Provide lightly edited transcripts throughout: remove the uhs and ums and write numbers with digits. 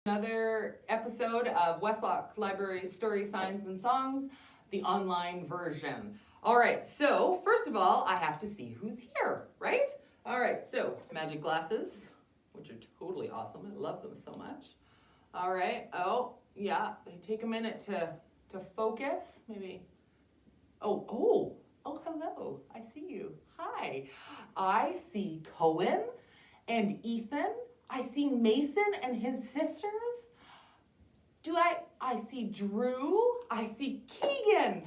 Another episode of Westlock Library's Story, Signs, and Songs, the online version. All right, so first of all, I have to see who's here, right? All right, so magic glasses, which are totally awesome. I love them so much. All right, yeah, they take a minute to focus, maybe. Oh, hello, I see you. Hi, I see Cohen and Ethan. I see Mason and his sisters. I see Drew. I see Keegan.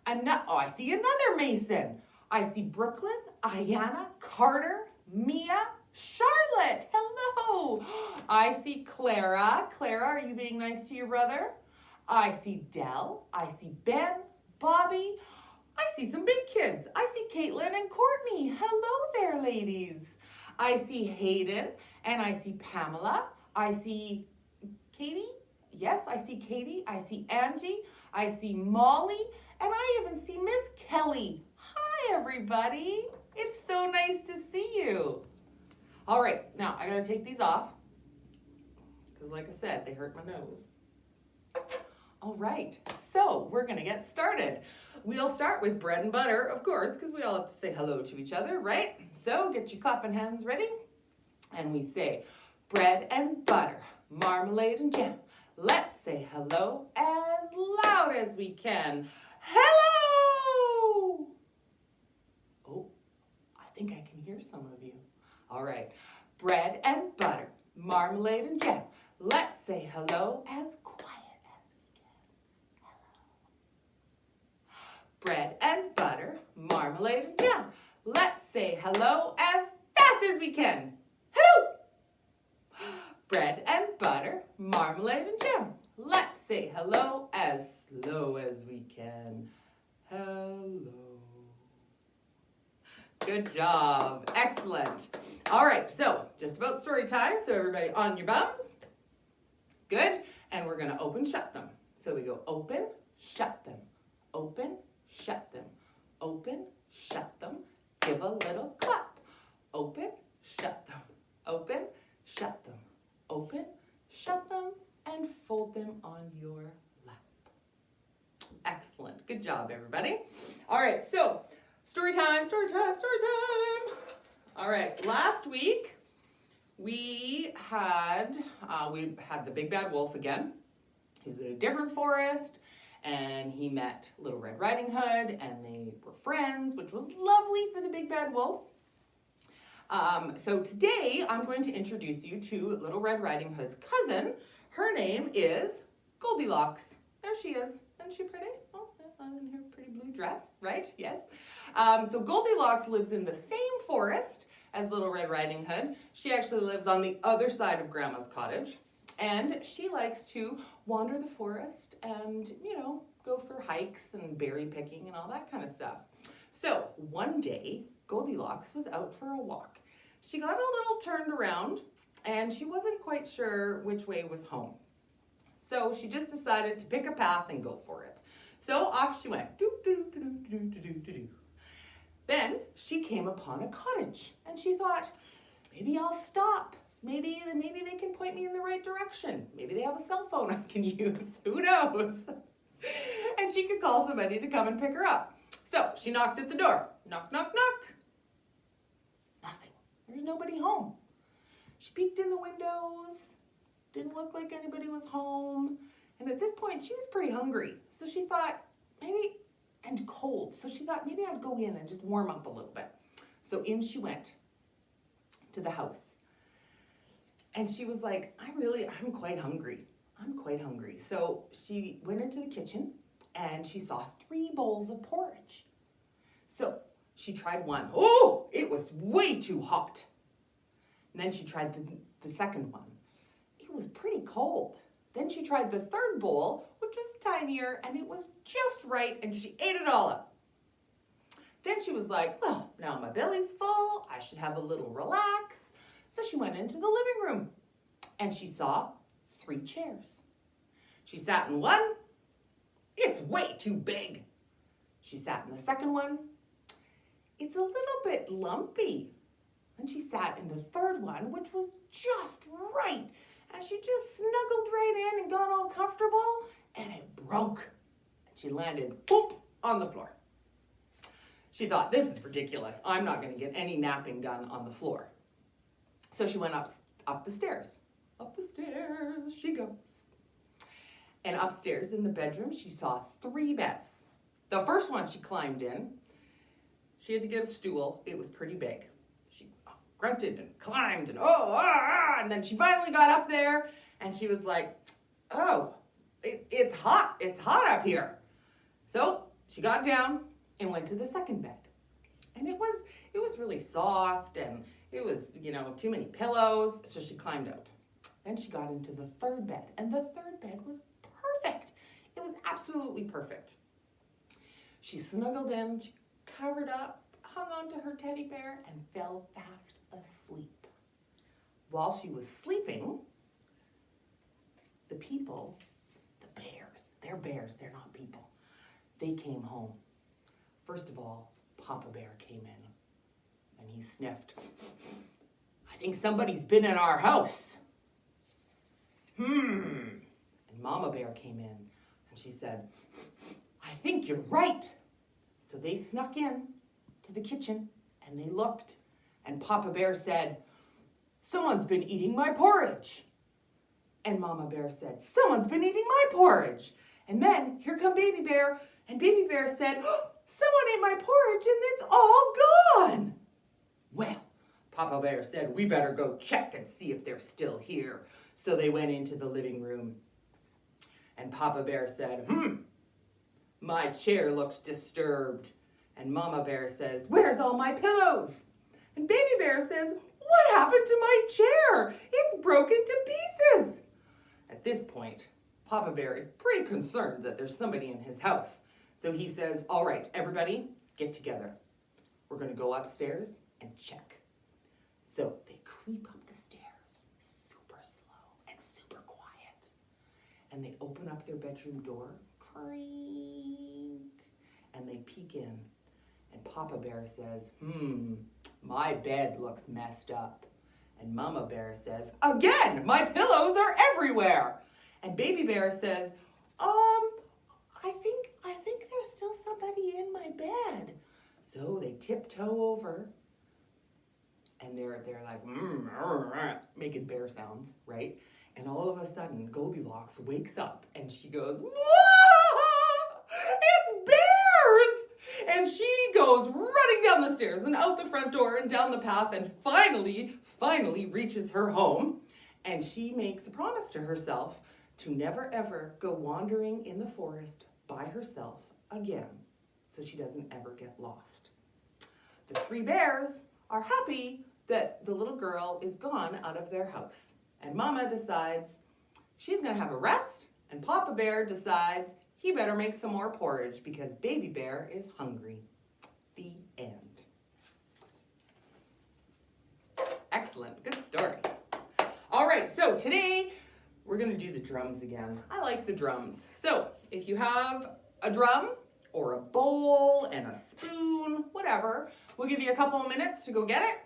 I see another Mason. I see Brooklyn, Ayanna, Carter, Mia, Charlotte. Hello. I see Clara. Clara, are you being nice to your brother? I see Dell. I see Ben, Bobby. I see some big kids. I see Caitlin and Courtney. Hello there, ladies. I see Hayden and I see Pamela. I see Katie. Yes, I see Katie. I see Angie. I see Molly. And I even see Miss Kelly. Hi, everybody. It's so nice to see you. All right, now I gotta take these off because like I said, they hurt my nose. All right, so we're gonna get started. We'll start with bread and butter, of course, because we all have to say hello to each other, right? So get your clapping hands ready. And we say, bread and butter, marmalade and jam. Let's say hello as loud as we can. Hello! Oh, I think I can hear some of you. All right, bread and butter, marmalade and jam. Let's say hello as quiet as we can. Hello. Bread and butter, marmalade and jam. Let's say hello as fast as we can. Hello! Bread and butter, marmalade and jam. Let's say hello as slow as we can. Hello. Good job. Excellent. All right, so just about story time. So everybody on your bums. Good. And we're going to open, shut them. So we go open, shut them. Open, shut them. Open, shut them. Give a little clap. Open, shut them. Open, shut them. Open, shut them, and fold them on your lap. Excellent. Good job, everybody. All right, so story time, story time, story time. All right, last week we had the Big Bad Wolf again. He's in a different forest, and he met Little Red Riding Hood, and they were friends, which was lovely for the Big Bad Wolf. So today I'm going to introduce you to Little Red Riding Hood's cousin. Her name is Goldilocks. There she is. Isn't she pretty? Oh, in her pretty blue dress, right? Yes. So Goldilocks lives in the same forest as Little Red Riding Hood. She actually lives on the other side of Grandma's cottage. And she likes to wander the forest and, go for hikes and berry picking and all that kind of stuff. So one day, Goldilocks was out for a walk. She got a little turned around and she wasn't quite sure which way was home. So she just decided to pick a path and go for it. So off she went. Then she came upon a cottage and she thought, maybe I'll stop. Maybe they can point me in the right direction. Maybe they have a cell phone I can use. Who knows? And she could call somebody to come and pick her up. So she knocked at the door. Knock, knock, knock. Nothing. There's nobody home. She peeked in the windows. Didn't look like anybody was home. And at this point, she was pretty hungry. So she thought, and cold. So she thought, maybe I'd go in and just warm up a little bit. So in she went to the house. And she was like, I'm quite hungry. I'm quite hungry. So she went into the kitchen and she saw 3 bowls of porridge. So she tried one. Oh, it was way too hot. And then she tried the second one. It was pretty cold. Then she tried the third bowl, which was tinier, and it was just right, and she ate it all up. Then she was like, well, now my belly's full. I should have a little relax. So she went into the living room, and she saw 3 chairs. She sat in one. It's way too big. She sat in the second one. It's a little bit lumpy. Then she sat in the third one, which was just right. and she just snuggled right in and got all comfortable, and it broke. And she landed, boop, on the floor. She thought, this is ridiculous. I'm not going to get any napping done on the floor. So she went up the stairs. Up the stairs she goes. And upstairs in the bedroom, she saw 3 beds. The first one she climbed in. She had to get a stool. It was pretty big. She grunted and climbed and and then she finally got up there and she was like, oh, it's hot. It's hot up here. So she got down and went to the second bed. And it was really soft and it was, too many pillows. So she climbed out. Then she got into the third bed, and the third bed was perfect. It was absolutely perfect. She snuggled in, she covered up, hung onto her teddy bear, and fell fast asleep. While she was sleeping, the people, the bears, they're bears, they're not people, they came home. First of all, Papa Bear came in, and he sniffed. I think somebody's been in our house. And Mama Bear came in, and she said, I think you're right. So they snuck in to the kitchen, and they looked, and Papa Bear said, someone's been eating my porridge. And Mama Bear said, someone's been eating my porridge. And then here come Baby Bear, and Baby Bear said, someone ate my porridge, and it's all gone. Well, Papa Bear said, we better go check and see if they're still here. So they went into the living room, and Papa Bear said, my chair looks disturbed. And Mama Bear says, where's all my pillows? And Baby Bear says, what happened to my chair? It's broken to pieces. At this point, Papa Bear is pretty concerned that there's somebody in his house. So he says, all right, everybody, get together. We're going to go upstairs and check. So they creep up the stairs, super slow and super quiet. And they open up their bedroom door, creak, and they peek in. And Papa Bear says, my bed looks messed up. And Mama Bear says, again, my pillows are everywhere. And Baby Bear says, I think there's still somebody in my bed. So they tiptoe over, and they're like, making bear sounds, right? And all of a sudden, Goldilocks wakes up, and she goes, it's bears! And she goes running down the stairs and out the front door and down the path and finally reaches her home. And she makes a promise to herself to never ever go wandering in the forest by herself again, so she doesn't ever get lost. The 3 bears are happy that the little girl is gone out of their house. And Mama decides she's going to have a rest, and Papa Bear decides he better make some more porridge because Baby Bear is hungry. The end. Excellent. Good story. All right, so today we're going to do the drums again. I like the drums. So if you have a drum or a bowl and a spoon, whatever, we'll give you a couple of minutes to go get it.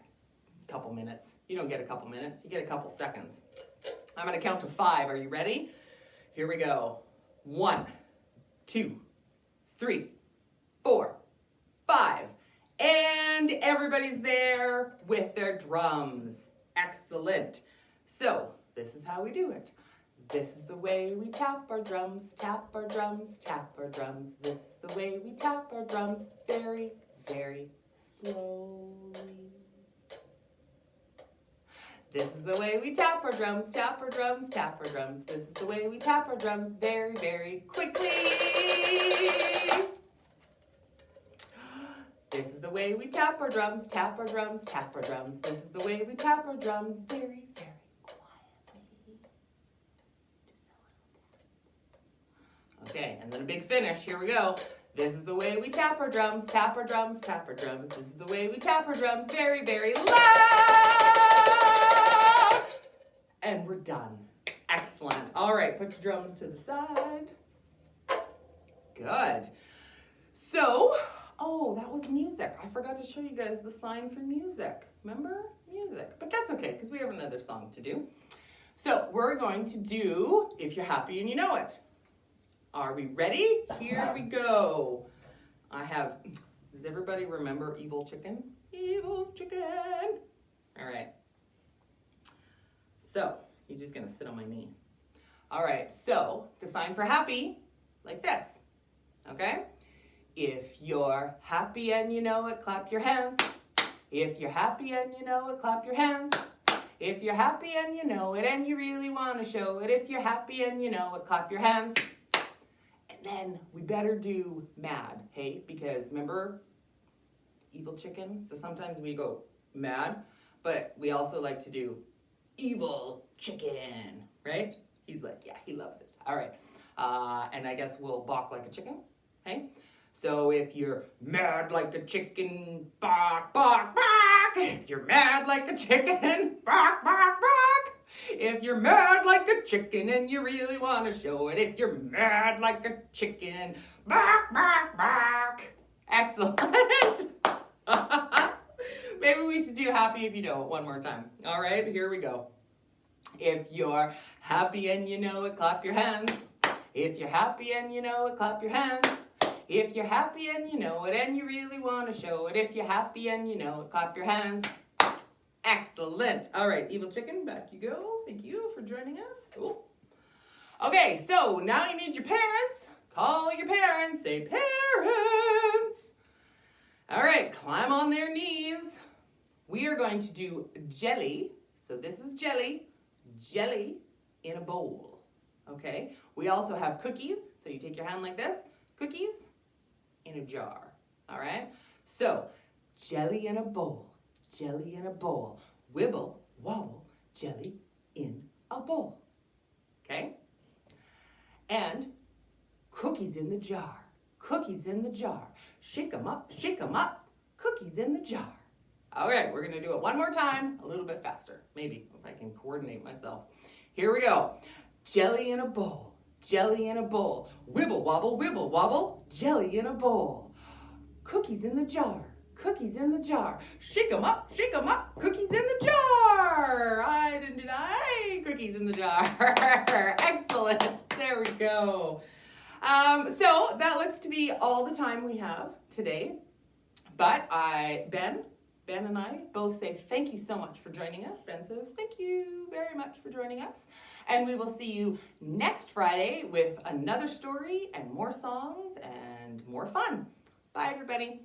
Couple minutes. You don't get a couple minutes. You get a couple seconds. I'm going to count to 5. Are you ready? Here we go. 1, 2, 3, 4, 5. And everybody's there with their drums. Excellent. So this is how we do it. This is the way we tap our drums, tap our drums, tap our drums. This is the way we tap our drums very, very slowly. This is the way we tap our drums, tap our drums, tap our drums. This is the way we tap our drums very, very quickly. This is the way we tap our drums, tap our drums, tap our drums. This is the way we tap our drums very, very quietly. Okay, and then a big finish. Here we go. This is the way we tap our drums, tap our drums, tap our drums. This is the way we tap our drums very, very loud. And we're done. Excellent. All right, put your drums to the side. Good. So, that was music. I forgot to show you guys the sign for music. Remember? Music. But that's okay, because we have another song to do. So we're going to do If You're Happy and You Know It. Are we ready? Here we go. Does everybody remember Evil Chicken? Evil Chicken. All right. So he's just gonna sit on my knee. All right, so the sign for happy, like this, okay? If you're happy and you know it, clap your hands. If you're happy and you know it, clap your hands. If you're happy and you know it and you really want to show it, if you're happy and you know it, clap your hands. And then we better do mad, hey? Because remember, evil chicken? So sometimes we go mad, but we also like to do evil chicken, right? He's like, yeah, he loves it. All right. And I guess we'll balk like a chicken, hey? So if you're mad like a chicken, bark, bark, bark. If you're mad like a chicken, bark, bark, bark. If you're mad like a chicken and you really want to show it, if you're mad like a chicken, bark, bark, bark. Excellent. Maybe we should do happy if you know it one more time. All right, here we go. If you're happy and you know it, clap your hands. If you're happy and you know it, clap your hands. If you're happy and you know it and you really want to show it, if you're happy and you know it, clap your hands. Excellent. All right, Evil Chicken, back you go. Thank you for joining us. Cool. Okay, so now you need your parents. Call your parents. Say, parents. All right, climb on their knees. We are going to do jelly. So this is jelly. Jelly in a bowl. Okay? We also have cookies. So you take your hand like this. Cookies in a jar. All right? So, jelly in a bowl. Jelly in a bowl. Wibble, wobble, jelly in a bowl. Okay? And cookies in the jar. Cookies in the jar. Shake 'em up, cookies in the jar. All right, we're going to do it one more time, a little bit faster. Maybe, if I can coordinate myself. Here we go. Jelly in a bowl. Jelly in a bowl. Wibble, wobble, jelly in a bowl. Cookies in the jar. Cookies in the jar. Shake 'em up, cookies in the jar. I didn't do that. Hey, cookies in the jar. Excellent. There we go. So that looks to be all the time we have today. But Ben and I both say thank you so much for joining us. Ben says thank you very much for joining us. And we will see you next Friday with another story and more songs and more fun. Bye, everybody.